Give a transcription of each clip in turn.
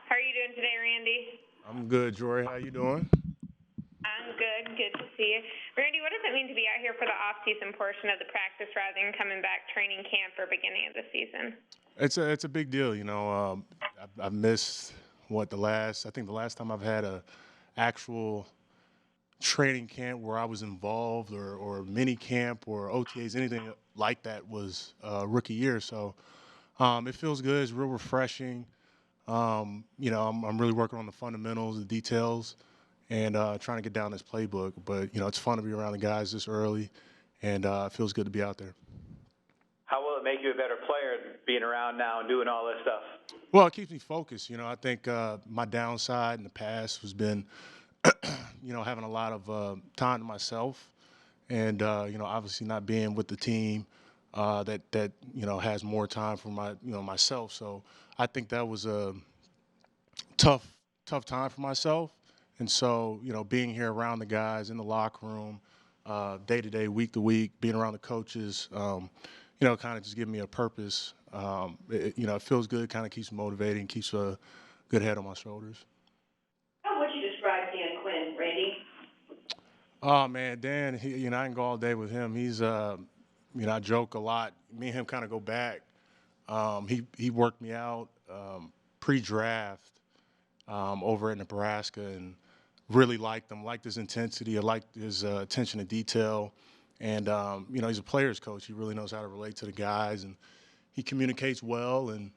How are you doing today, Randy? I'm good, Jory. How you doing? I'm good. Good to see you. Randy, what does it mean to be out here for the off-season portion of the practice rather than coming back training camp or beginning of the season? It's a big deal. I've missed I think the last time I've had a actual training camp where I was involved or mini camp or OTAs, anything like that was rookie year. So it feels good. It's real refreshing. I'm really working on the fundamentals, the details, and trying to get down this playbook. But it's fun to be around the guys this early, and it feels good to be out there. How will it make you a better player being around now and doing all this stuff? Well, it keeps me focused. I think my downside in the past has been, having a lot of time to myself, and obviously not being with the team that has more time for myself. So I think that was a tough time for myself, and so being here around the guys in the locker room, day to day, week to week, being around the coaches, kind of just giving me a purpose. It feels good, kind of keeps me motivated, keeps a good head on my shoulders. How would you describe Dan Quinn, Randy? Oh man, Dan, I can go all day with him. He's, I joke a lot. Me and him kind of go back. He worked me out pre-draft over at Nebraska, and really liked him. Liked his intensity. I liked his attention to detail. And he's a player's coach. He really knows how to relate to the guys, and he communicates well, and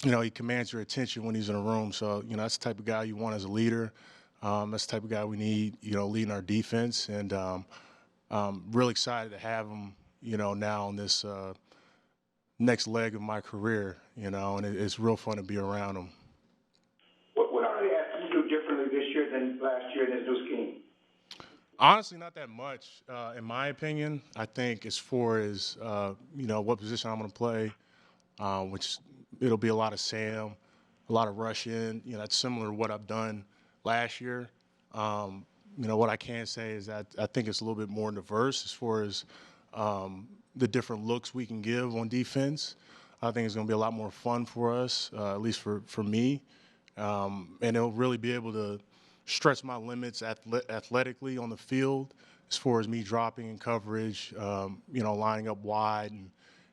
he commands your attention when he's in a room. So that's the type of guy you want as a leader. That's the type of guy we need, leading our defense. And I'm really excited to have him, now on this next leg of my career, and it's real fun to be around him. What are they asking you to do differently this year than last year in this new scheme? Honestly, not that much, in my opinion. I think as far as, what position I'm going to play, which it'll be a lot of Sam, a lot of rush in. That's similar to what I've done last year. What I can say is that I think it's a little bit more diverse as far as the different looks we can give on defense. I think it's going to be a lot more fun for us, at least for me. And it'll really be able to stretch my limits athletically on the field as far as me dropping in coverage, lining up wide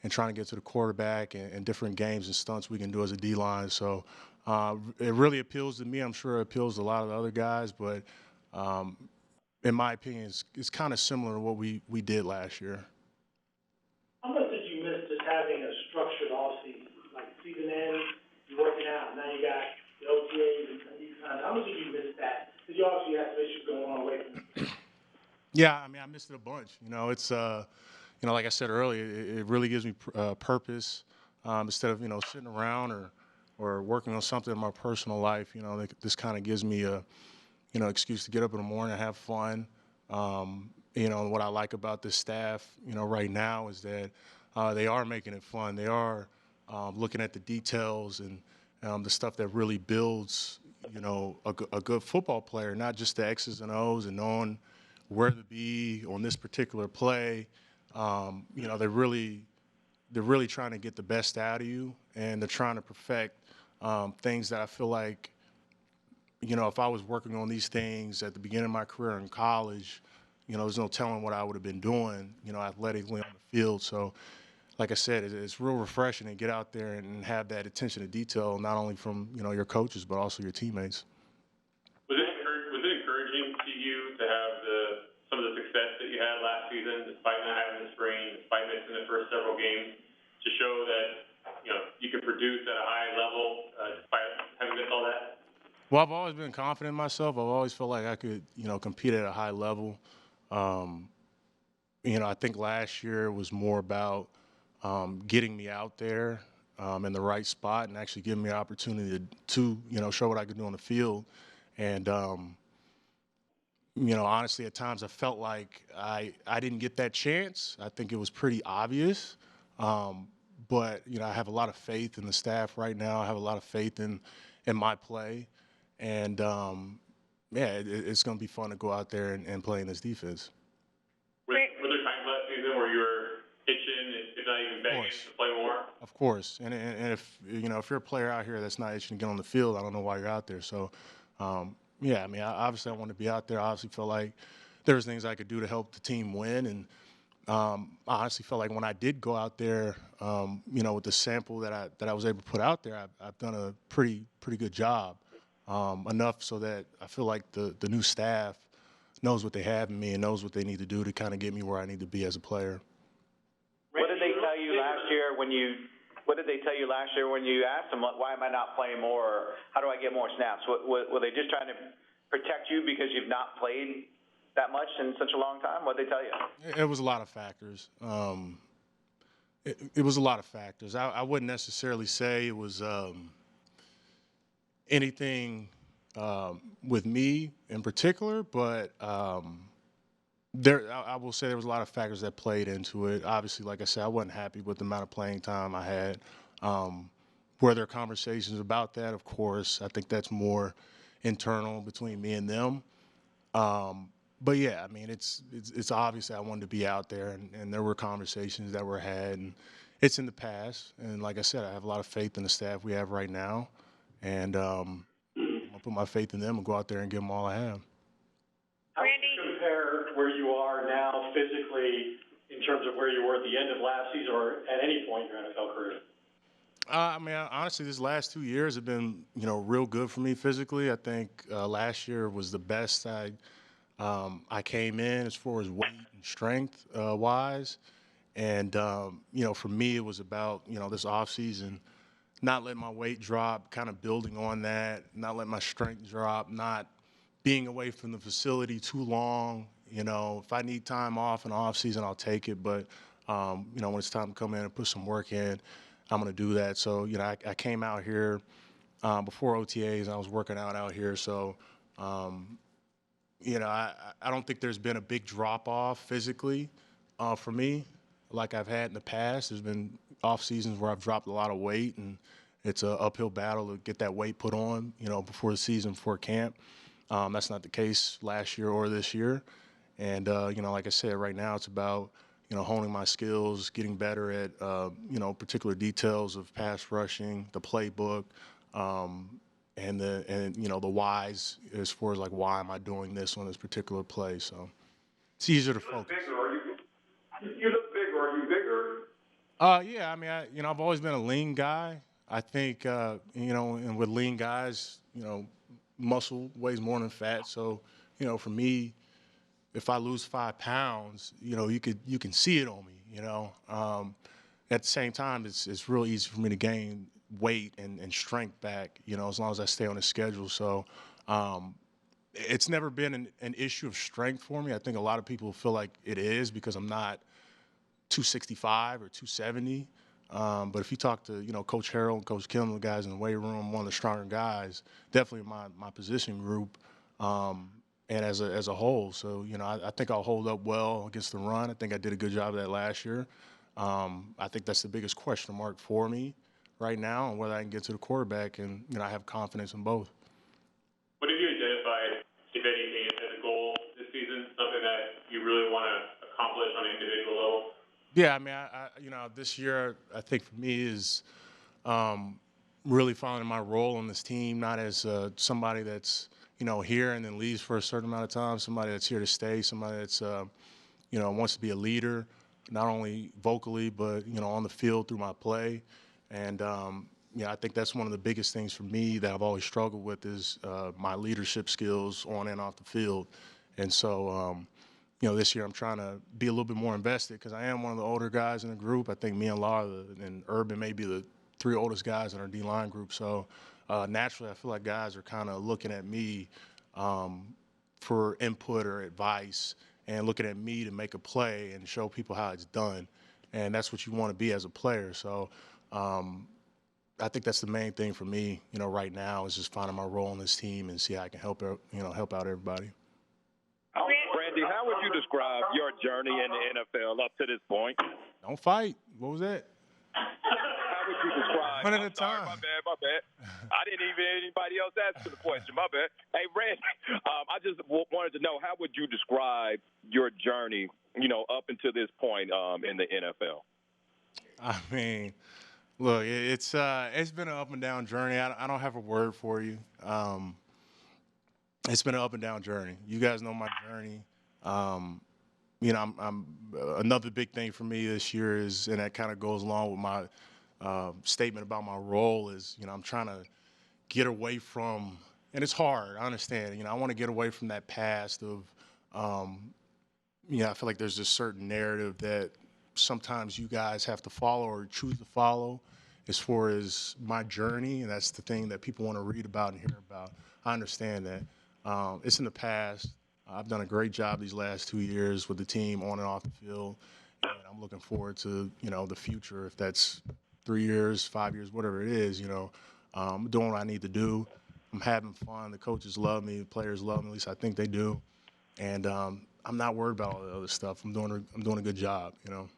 and trying to get to the quarterback and different games and stunts we can do as a D-line. So it really appeals to me. I'm sure it appeals to a lot of the other guys, but in my opinion, it's kind of similar to what we did last year. How much did you miss just having a structured offseason? Like season ends, you're working out, now you got the OTAs and these kinds. How much did you miss that? Because you obviously have some issues going on away from you. Yeah, I mean, I missed it a bunch. It's like I said earlier, it really gives me purpose instead of sitting around or working on something in my personal life. This kind of gives me a excuse to get up in the morning and have fun. What I like about this staff, right now is that they are making it fun. They are looking at the details and the stuff that really builds, a good football player, not just the X's and O's and knowing where to be on this particular play. They're really trying to get the best out of you, and they're trying to perfect things that I feel like, if I was working on these things at the beginning of my career in college, there's no telling what I would have been doing, athletically on the field. So, like I said, it's real refreshing to get out there and have that attention to detail, not only from, your coaches, but also your teammates. Was it encouraging to you to have some of the success that you had last season, despite not having the spring, despite missing the first several games, to show that you could produce at a high level despite having missed all that? Well, I've always been confident in myself. I've always felt like I could, compete at a high level. I think last year was more about getting me out there in the right spot and actually giving me an opportunity to show what I could do on the field. And, honestly, at times I felt like I didn't get that chance. I think it was pretty obvious. But, I have a lot of faith in the staff right now. I have a lot of faith in my play. And, it's going to be fun to go out there and play in this defense. Were there times last season where you were itching, it not even begging to play more? Of course, and if if you're a player out here that's not itching to get on the field, I don't know why you're out there. So, yeah, I mean, obviously I want to be out there. I obviously felt like there was things I could do to help the team win, and I honestly felt like when I did go out there, with the sample that I was able to put out there, I've done a pretty good job, enough so that I feel like the new staff knows what they have in me and knows what they need to do to kind of get me where I need to be as a player. What did they tell you last year when you asked them, why am I not playing more, or how do I get more snaps? Were they just trying to protect you because you've not played that much in such a long time? What did they tell you? It was a lot of factors. It was a lot of factors. I wouldn't necessarily say it was anything with me in particular, but I will say there was a lot of factors that played into it. Obviously, like I said, I wasn't happy with the amount of playing time I had. Were there conversations about that? Of course. I think that's more internal between me and them. But yeah, I mean, it's obvious that I wanted to be out there, and there were conversations that were had, and it's in the past. And like I said, I have a lot of faith in the staff we have right now, and I'm gonna put my faith in them and go out there and give them all I have. How would you compare where you are now physically in terms of where you were at the end of last season or at any point in your NFL career? I mean, honestly, these last 2 years have been, real good for me physically. I think last year was the best I came in as far as weight and strength wise. And, for me, it was about, this offseason, not letting my weight drop, kind of building on that, not letting my strength drop, not being away from the facility too long. If I need time off in the offseason, I'll take it. But, when it's time to come in and put some work in, I'm going to do that. So, I came out here before OTAs, and I was working out here. So, I don't think there's been a big drop-off physically for me like I've had in the past. There's been off seasons where I've dropped a lot of weight, and it's an uphill battle to get that weight put on, before the season, before camp. That's not the case last year or this year. And, like I said, right now it's about, honing my skills, getting better at, particular details of pass rushing, the playbook, and the whys as far as like why am I doing this on this particular play. So it's easier to focus. You look bigger. Are you bigger? Yeah, I mean, I've always been a lean guy. I think and with lean guys, muscle weighs more than fat. So, for me, if I lose 5 pounds, you can see it on me, At the same time, it's real easy for me to gain weight and strength back, as long as I stay on the schedule. So it's never been an issue of strength for me. I think a lot of people feel like it is because I'm not 265 or 270. But if you talk to, Coach Harrell and Coach Kim, the guys in the weight room, one of the stronger guys, definitely my position group, and as a whole. So, I think I'll hold up well against the run. I think I did a good job of that last year. I think that's the biggest question mark for me right now, and whether I can get to the quarterback, and I have confidence in both. What have you identified, if anything, as a goal this season? Something that you really want to accomplish on an individual level? Yeah, I mean, I this year I think for me is really finding my role on this team, not as somebody that's here and then leaves for a certain amount of time. Somebody that's here to stay. Somebody that's wants to be a leader, not only vocally but on the field through my play. And, I think that's one of the biggest things for me that I've always struggled with is my leadership skills on and off the field. And so, this year I'm trying to be a little bit more invested because I am one of the older guys in the group. I think me and Laura and Urban may be the 3 oldest guys in our D-line group. So naturally I feel like guys are kind of looking at me for input or advice and looking at me to make a play and show people how it's done. And that's what you want to be as a player. So I think that's the main thing for me, right now is just finding my role on this team and see how I can help out everybody. Randy, how would you describe your journey in the NFL up to this point? Don't fight. What was that? How would you describe? One at a time. My bad. I didn't even anybody else ask the question. My bad. Hey, Randy, I just wanted to know, how would you describe your journey, up until this point in the NFL? I mean, look, it's been an up and down journey. I don't have a word for you. It's been an up and down journey. You guys know my journey. Um, I'm another big thing for me this year is, and that kind of goes along with my statement about my role is, I'm trying to get away from, and it's hard. I understand. I want to get away from that past of, um, I feel like there's this certain narrative that sometimes you guys have to follow or choose to follow as far as my journey, and that's the thing that people want to read about and hear about. I understand that. It's in the past. I've done a great job these last 2 years with the team on and off the field, and I'm looking forward to, the future, if that's 3 years, 5 years, whatever it is, I'm doing what I need to do. I'm having fun. The coaches love me. The players love me. At least I think they do. And I'm not worried about all the other stuff. I'm doing a good job. Randy?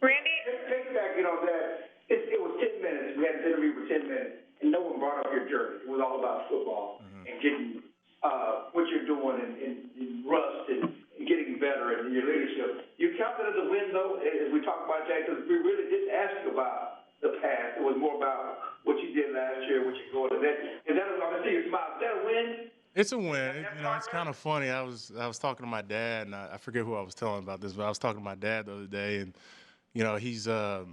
Piggybacking on that, it was 10 minutes. We had an interview for 10 minutes, and no one brought up your journey. It was all about football and getting what you're doing and rust and getting better and your leadership. You counted as a win, though, as we talked about that, because we really didn't ask you about the past. It was more about what you did last year, what you're going to do. Is that, I'm going to see you smile. Is that a win? It's a win. It's kind of funny. I was talking to my dad, and I forget who I was telling about this, but I was talking to my dad the other day, and he's a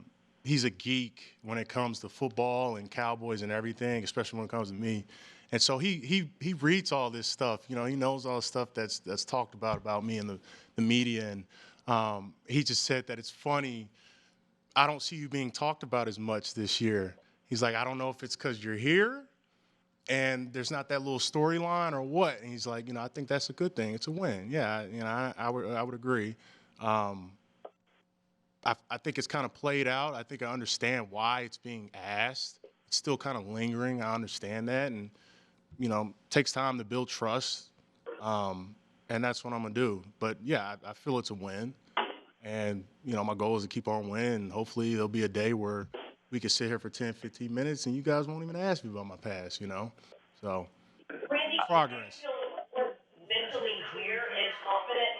geek when it comes to football and Cowboys and everything, especially when it comes to me. And so he reads all this stuff. He knows all the stuff that's talked about me in the media, and he just said that it's funny. I don't see you being talked about as much this year. He's like, I don't know if it's because you're here and there's not that little storyline or what. And he's like, I think that's a good thing. It's a win. Yeah, I would agree. I think it's kind of played out. I think I understand why it's being asked. It's still kind of lingering. I understand that. And, it takes time to build trust. And that's what I'm going to do. But, yeah, I feel it's a win. And, my goal is to keep on winning. Hopefully there'll be a day where we can sit here for 10, 15 minutes and you guys won't even ask me about my past, So, Randy, progress. you just feel more mentally clear and confident.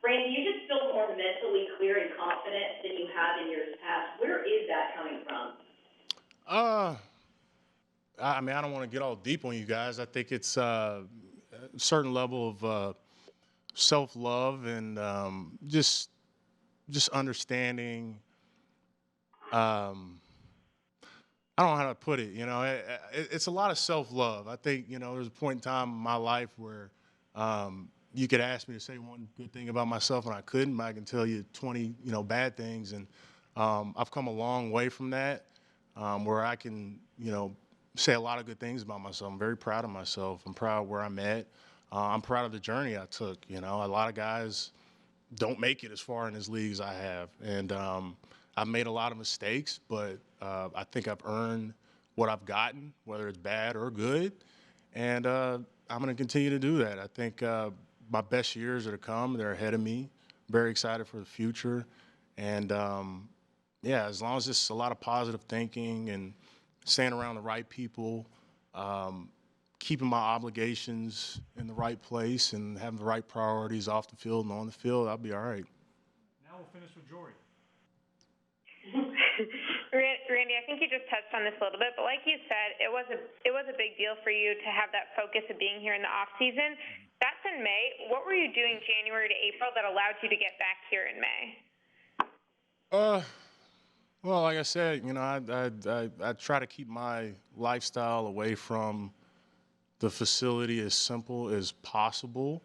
Randy, you just feel more mentally clear and confident than you have in years past. Where is that coming from? I mean, I don't want to get all deep on you guys. I think it's a certain level of self-love and just understanding. I don't know how to put it. It's a lot of self-love. I think there's a point in time in my life where you could ask me to say one good thing about myself and I couldn't. But I can tell you 20 bad things, and I've come a long way from that, where I can say a lot of good things about myself. I'm very proud of myself. I'm proud of where I'm at. I'm proud of the journey I took. A lot of guys don't make it as far in this league as I have. And I've made a lot of mistakes, but I think I've earned what I've gotten, whether it's bad or good. And I'm going to continue to do that. I think my best years are to come. They're ahead of me. Very excited for the future. And, as long as it's a lot of positive thinking and staying around the right people, keeping my obligations in the right place and having the right priorities off the field and on the field, I'll be all right. Now we'll finish with Jory. Randy, I think you just touched on this a little bit, but like you said, it was a big deal for you to have that focus of being here in the off season. That's in May. What were you doing January to April that allowed you to get back here in May? Well, like I said, I try to keep my lifestyle away from the facility as simple as possible.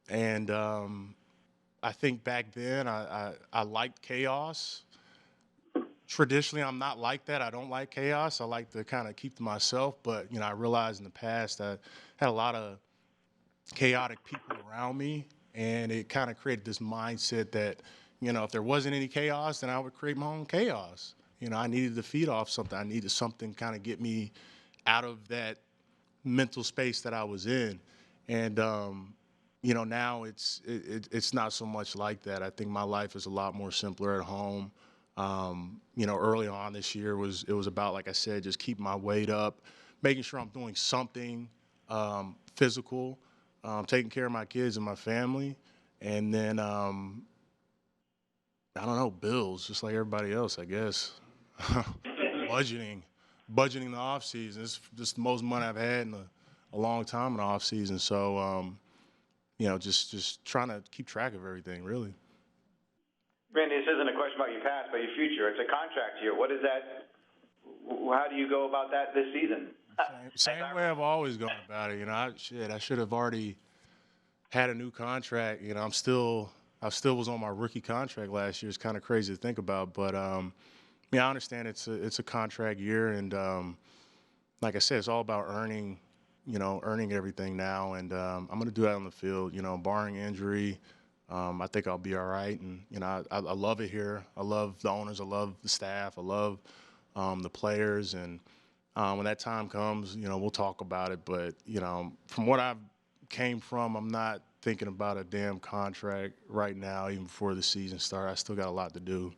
And I think back then I liked chaos. Traditionally, I'm not like that. I don't like chaos. I like to kind of keep to myself. But, I realized in the past I had a lot of chaotic people around me. And it kind of created this mindset that, if there wasn't any chaos, then I would create my own chaos. I needed to feed off something. I needed something kind of get me out of that mental space that I was in. And, now it's not so much like that. I think my life is a lot more simpler at home. Early on this year it was about, like I said, just keeping my weight up, making sure I'm doing something physical, taking care of my kids and my family. And then, I don't know, bills, just like everybody else, I guess. Budgeting the off season. It's just the most money I've had in a long time in the off season. So, just trying to keep track of everything, really. Randy, this isn't a question about your past, but your future. It's a contract year. What is that? How do you go about that this season? Same way I've always gone about it. I should have already had a new contract. I still was on my rookie contract last year. It's kind of crazy to think about, but I understand it's a contract year, and like I said, it's all about earning everything now, and I'm going to do that on the field. Barring injury, I think I'll be all right. And I love it here. I love the owners. I love the staff. I love the players, and when that time comes, we'll talk about it. But from what I've came from, I'm not thinking about a damn contract right now, even before the season starts. I still got a lot to do.